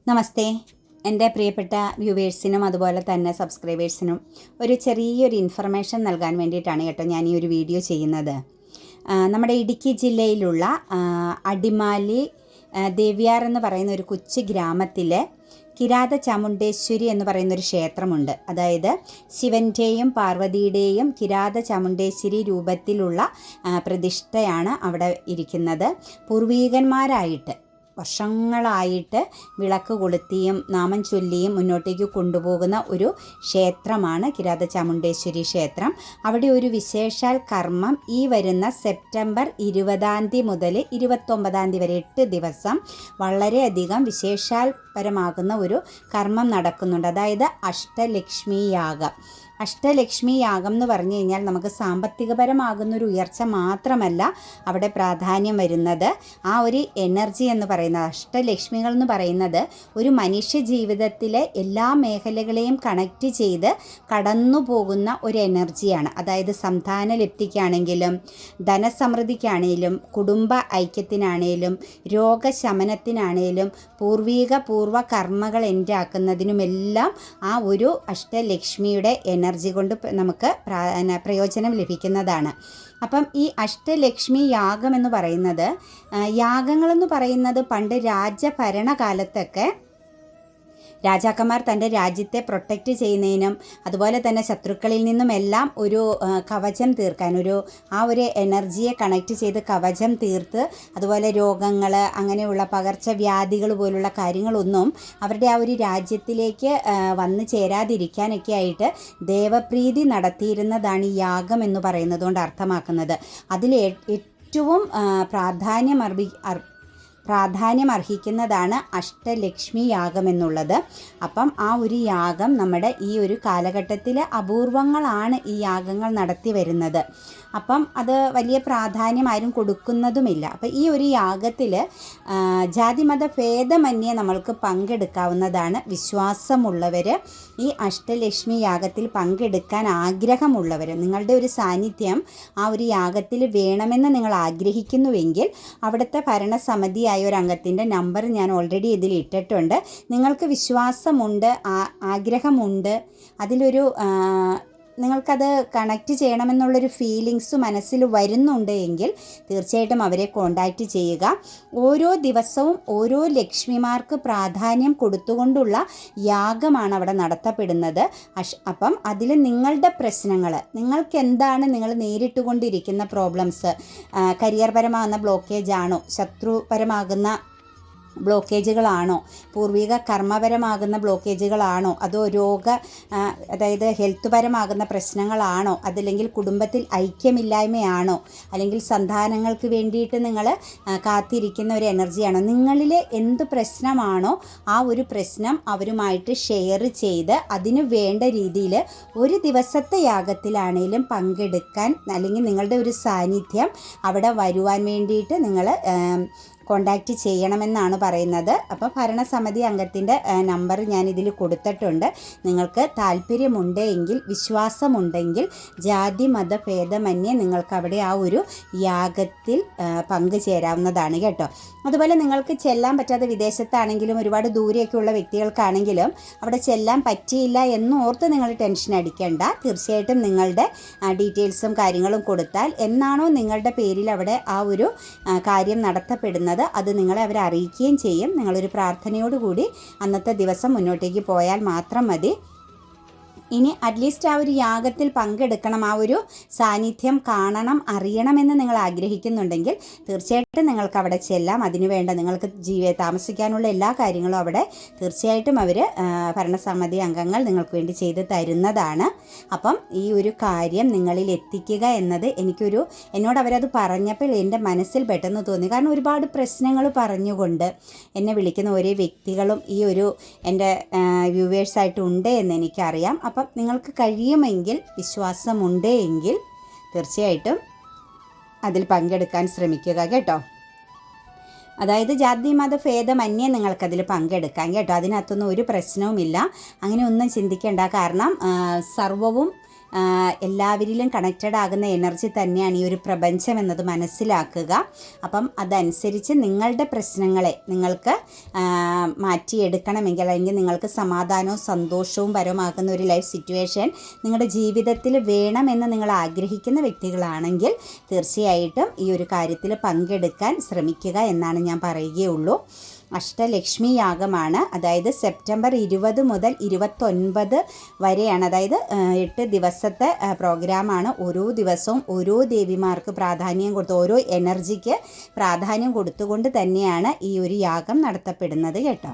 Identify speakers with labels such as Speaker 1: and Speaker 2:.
Speaker 1: നമസ്തേ. എൻ്റെ പ്രിയപ്പെട്ട വ്യൂവേഴ്സിനും അതുപോലെ തന്നെ സബ്സ്ക്രൈബേഴ്സിനും ഒരു ചെറിയൊരു ഇൻഫർമേഷൻ നൽകാൻ വേണ്ടിയിട്ടാണ് കേട്ടോ ഞാൻ ഈ ഒരു വീഡിയോ ചെയ്യുന്നത്. നമ്മുടെ ഇടുക്കി ജില്ലയിലുള്ള അടിമാലി ദേവ്യാർ എന്ന് പറയുന്ന ഒരു കൊച്ചു ഗ്രാമത്തിലെ കിരാത ചാമുണ്ടേശ്വരി എന്ന് പറയുന്നൊരു ക്ഷേത്രമുണ്ട്. അതായത് ശിവൻ്റെയും പാർവതിയുടെയും കിരാത ചാമുണ്ടേശ്വരി രൂപത്തിലുള്ള പ്രതിഷ്ഠയാണ് അവിടെ ഇരിക്കുന്നത്. പൂർവീകന്മാരായിട്ട് വർഷങ്ങളായിട്ട് വിളക്ക് കൊളുത്തിയും നാമം ചൊല്ലിയും മുന്നോട്ടേക്ക് കൊണ്ടുപോകുന്ന ഒരു ക്ഷേത്രമാണ് കിരാത ചാമുണ്ടേശ്വരി ക്ഷേത്രം. അവിടെ ഒരു വിശേഷാൽ കർമ്മം ഈ വരുന്ന സെപ്റ്റംബർ 20 മുതൽ 29 വരെ 8 ദിവസം വളരെയധികം വിശേഷാൽപരമാകുന്ന ഒരു കർമ്മം നടക്കുന്നുണ്ട്. അതായത് അഷ്ടലക്ഷ്മി യാഗം. അഷ്ടലക്ഷ്മി യാഗം എന്ന് പറഞ്ഞു കഴിഞ്ഞാൽ നമുക്ക് സാമ്പത്തികപരമാകുന്നൊരു ഉയർച്ച മാത്രമല്ല അവിടെ പ്രാധാന്യം വരുന്നത്. ആ ഒരു എനർജി എന്ന് പറയുന്നത്, അഷ്ടലക്ഷ്മികൾ എന്ന് പറയുന്നത് ഒരു മനുഷ്യ ജീവിതത്തിലെ എല്ലാ മേഖലകളെയും കണക്റ്റ് ചെയ്ത് കടന്നു പോകുന്ന ഒരു എനർജിയാണ്. അതായത് സന്താനലബ്ധിക്കാണെങ്കിലും ധനസമൃദ്ധിക്കാണെങ്കിലും കുടുംബ ഐക്യത്തിനാണേലും രോഗശമനത്തിനാണേലും പൂർവ കർമ്മകൾ എൻഡാക്കുന്നതിനുമെല്ലാം ആ ഒരു അഷ്ടലക്ഷ്മിയുടെ എനർജി കൊണ്ട് നമുക്ക് പ്രയോജനം ലഭിക്കുന്നതാണ്. അപ്പം ഈ അഷ്ടലക്ഷ്മി യാഗം എന്ന് പറയുന്നത്, യാഗങ്ങളെന്ന് പറയുന്നത് പണ്ട് രാജഭരണകാലത്തൊക്കെ രാജാക്കന്മാർ തൻ്റെ രാജ്യത്തെ പ്രൊട്ടക്റ്റ് ചെയ്യുന്നതിനും അതുപോലെ തന്നെ ശത്രുക്കളിൽ നിന്നുമെല്ലാം ഒരു കവചം തീർക്കാൻ, ആ ഒരു എനർജിയെ കണക്റ്റ് ചെയ്ത് കവചം തീർത്ത് അതുപോലെ രോഗങ്ങൾ അങ്ങനെയുള്ള പകർച്ചവ്യാധികൾ പോലുള്ള കാര്യങ്ങളൊന്നും അവരുടെ ആ ഒരു രാജ്യത്തിലേക്ക് വന്നു ചേരാതിരിക്കാനൊക്കെ ആയിട്ട് ദേവപ്രീതി നടത്തിയിരുന്നതാണ് ഈ യാഗം എന്ന് പറയുന്നത് കൊണ്ട് അർത്ഥമാക്കുന്നത്. അതിൽ ഏറ്റവും പ്രാധാന്യം അർഹിക്കുന്നതാണ് അഷ്ടലക്ഷ്മി യാഗം എന്നുള്ളത്. അപ്പം ആ ഒരു യാഗം നമ്മുടെ ഈ ഒരു കാലഘട്ടത്തിൽ അപൂർവങ്ങളാണ് ഈ യാഗങ്ങൾ നടത്തി വരുന്നത്. അപ്പം അത് വലിയ പ്രാധാന്യം ആരും കൊടുക്കുന്നതുമില്ല. അപ്പം ഈ ഒരു യാഗത്തിൽ ജാതിമത ഭേദമന്യേ നമ്മൾക്ക് പങ്കെടുക്കാവുന്നതാണ്. വിശ്വാസമുള്ളവർ ഈ അഷ്ടലക്ഷ്മി യാഗത്തിൽ പങ്കെടുക്കാൻ ആഗ്രഹമുള്ളവർ, നിങ്ങളുടെ ഒരു സാന്നിധ്യം ആ ഒരു യാഗത്തിൽ വേണമെന്ന് നിങ്ങൾ ആഗ്രഹിക്കുന്നുവെങ്കിൽ അവിടുത്തെ ഭരണസമിതിയായ ഒരു അംഗത്തിൻ്റെ നമ്പർ ഞാൻ ഓൾറെഡി ഇതിൽ ഇട്ടിട്ടുണ്ട്. നിങ്ങൾക്ക് വിശ്വാസമുണ്ട്, ആഗ്രഹമുണ്ട്, അതിലൊരു നിങ്ങൾക്കത് കണക്റ്റ് ചെയ്യണമെന്നുള്ളൊരു ഫീലിങ്സ് മനസ്സിൽ വരുന്നുണ്ട് എങ്കിൽ തീർച്ചയായിട്ടും അവരെ കോണ്ടാക്റ്റ് ചെയ്യുക. ഓരോ ദിവസവും ഓരോ ലക്ഷ്മിമാർക്ക് പ്രാധാന്യം കൊടുത്തുകൊണ്ടുള്ള യാഗമാണ് അവിടെ നടത്തപ്പെടുന്നത്. അപ്പം അതിൽ നിങ്ങളുടെ പ്രശ്നങ്ങൾ, നിങ്ങൾക്ക് എന്താണ് നിങ്ങൾ നേരിട്ടുകൊണ്ടിരിക്കുന്ന പ്രോബ്ലംസ്, കരിയർ പരമാകുന്ന ബ്ലോക്കേജ് ആണോ, ശത്രുപരമാകുന്ന ബ്ലോക്കേജുകളാണോ, പൂർവിക കർമ്മപരമാകുന്ന ബ്ലോക്കേജുകളാണോ, അതോ അതായത് ഹെൽത്ത് പരമാകുന്ന പ്രശ്നങ്ങളാണോ, അതല്ലെങ്കിൽ കുടുംബത്തിൽ ഐക്യമില്ലായ്മയാണോ, അല്ലെങ്കിൽ സന്താനങ്ങൾക്ക് വേണ്ടിയിട്ട് നിങ്ങൾ കാത്തിരിക്കുന്ന ഒരു എനർജിയാണോ, നിങ്ങളിലെ എന്ത് പ്രശ്നമാണോ ആ ഒരു പ്രശ്നം അവരുമായിട്ട് ഷെയർ ചെയ്ത് അതിന് വേണ്ട രീതിയിൽ ഒരു ദിവസത്തെ യാഗത്തിലാണേലും പങ്കെടുക്കാൻ, അല്ലെങ്കിൽ നിങ്ങളുടെ ഒരു സാന്നിധ്യം അവിടെ വരുവാൻ വേണ്ടിയിട്ട് നിങ്ങൾ കോണ്ടാക്റ്റ് ചെയ്യണമെന്നാണ് പറയുന്നത്. അപ്പോൾ ഭരണസമിതി അംഗത്തിൻ്റെ നമ്പർ ഞാൻ ഇതിൽ കൊടുത്തിട്ടുണ്ട്. നിങ്ങൾക്ക് താല്പര്യമുണ്ട് എങ്കിൽ, വിശ്വാസമുണ്ടെങ്കിൽ, ജാതി മത ഭേദമന്യേ നിങ്ങൾക്ക് അവിടെ ആ ഒരു യാഗത്തിൽ പങ്കുചേരാവുന്നതാണ് കേട്ടോ. അതുപോലെ നിങ്ങൾക്ക് ചെല്ലാൻ പറ്റാതെ വിദേശത്താണെങ്കിലും ഒരുപാട് ദൂരെയൊക്കെയുള്ള വ്യക്തികൾക്കാണെങ്കിലും അവിടെ ചെല്ലാൻ പറ്റിയില്ല എന്നോർത്ത് നിങ്ങൾ ടെൻഷൻ അടിക്കേണ്ട. തീർച്ചയായിട്ടും നിങ്ങളുടെ ഡീറ്റെയിൽസും കാര്യങ്ങളും കൊടുത്താൽ എന്നാണോ നിങ്ങളുടെ പേരിൽ അവിടെ ആ ഒരു കാര്യം നടത്തപ്പെടുന്നത് അത് നിങ്ങളെ അവരെ അറിയിക്കുകയും ചെയ്യും. നിങ്ങളൊരു പ്രാർത്ഥനയോടുകൂടി അന്നത്തെ ദിവസം മുന്നോട്ടേക്ക് പോയാൽ മാത്രം മതി. ഇനി അറ്റ്ലീസ്റ്റ് ആ ഒരു യാഗത്തിൽ പങ്കെടുക്കണം, ആ ഒരു സാന്നിധ്യം കാണണം, അറിയണമെന്ന് നിങ്ങൾ ആഗ്രഹിക്കുന്നുണ്ടെങ്കിൽ തീർച്ചയായിട്ടും നിങ്ങൾക്ക് അവിടെ ചെല്ലാം. അതിനുവേണ്ട നിങ്ങൾക്ക് താമസിക്കാനുള്ള എല്ലാ കാര്യങ്ങളും അവിടെ തീർച്ചയായിട്ടും അവർ ഭരണസമിതി അംഗങ്ങൾ നിങ്ങൾക്ക് വേണ്ടി ചെയ്ത് തരുന്നതാണ്. അപ്പം ഈ ഒരു കാര്യം നിങ്ങളിൽ എത്തിക്കുക എന്നത് എന്നോട് അവരത് പറഞ്ഞപ്പോൾ എൻ്റെ മനസ്സിൽ പെട്ടെന്ന് തോന്നി. കാരണം ഒരുപാട് പ്രശ്നങ്ങൾ പറഞ്ഞുകൊണ്ട് എന്നെ വിളിക്കുന്ന ഓരോ വ്യക്തികളും ഈ ഒരു എൻ്റെ വ്യൂവേഴ്സായിട്ടുണ്ട് എന്ന് എനിക്കറിയാം. അപ്പം നിങ്ങൾക്ക് കഴിയുമെങ്കിൽ, വിശ്വാസമുണ്ട് എങ്കിൽ തീർച്ചയായിട്ടും അതിൽ പങ്കെടുക്കാൻ ശ്രമിക്കുക കേട്ടോ. അതായത് ജാതി മത ഭേദമന്യേ നിങ്ങൾക്കതിൽ പങ്കെടുക്കാം കേട്ടോ. അതിനകത്തൊന്നും ഒരു പ്രശ്നവുമില്ല. അങ്ങനെ ഒന്നും ചിന്തിക്കേണ്ട. കാരണം സർവവും എല്ലാവരിലും കണക്റ്റഡ് ആകുന്ന എനർജി തന്നെയാണ് ഈ ഒരു പ്രപഞ്ചം എന്നത് മനസ്സിലാക്കുക. അപ്പം അതനുസരിച്ച് നിങ്ങളുടെ പ്രശ്നങ്ങളെ നിങ്ങൾക്ക് മാറ്റിയെടുക്കണമെങ്കിൽ, അല്ലെങ്കിൽ നിങ്ങൾക്ക് സമാധാനവും സന്തോഷവും പരമാകുന്ന ഒരു ലൈഫ് സിറ്റുവേഷൻ നിങ്ങളുടെ ജീവിതത്തിൽ വേണമെന്ന് നിങ്ങൾ ആഗ്രഹിക്കുന്ന വ്യക്തികളാണെങ്കിൽ തീർച്ചയായിട്ടും ഈ ഒരു കാര്യത്തിൽ പങ്കെടുക്കാൻ ശ്രമിക്കുക എന്നാണ് ഞാൻ പറയുകയുള്ളൂ. അഷ്ടലക്ഷ്മി യാഗമാണ്. അതായത് സെപ്റ്റംബർ 20 മുതൽ 29 വരെയാണ്. അതായത് 8 ദിവസത്തെ പ്രോഗ്രാമാണ്. ഓരോ ദിവസവും ഓരോ ദേവിമാർക്ക് പ്രാധാന്യം കൊടുത്ത്, ഓരോ എനർജിക്ക് പ്രാധാന്യം കൊടുത്തുകൊണ്ട് തന്നെയാണ് ഈ ഒരു യാഗം നടത്തപ്പെടുന്നത് കേട്ടോ.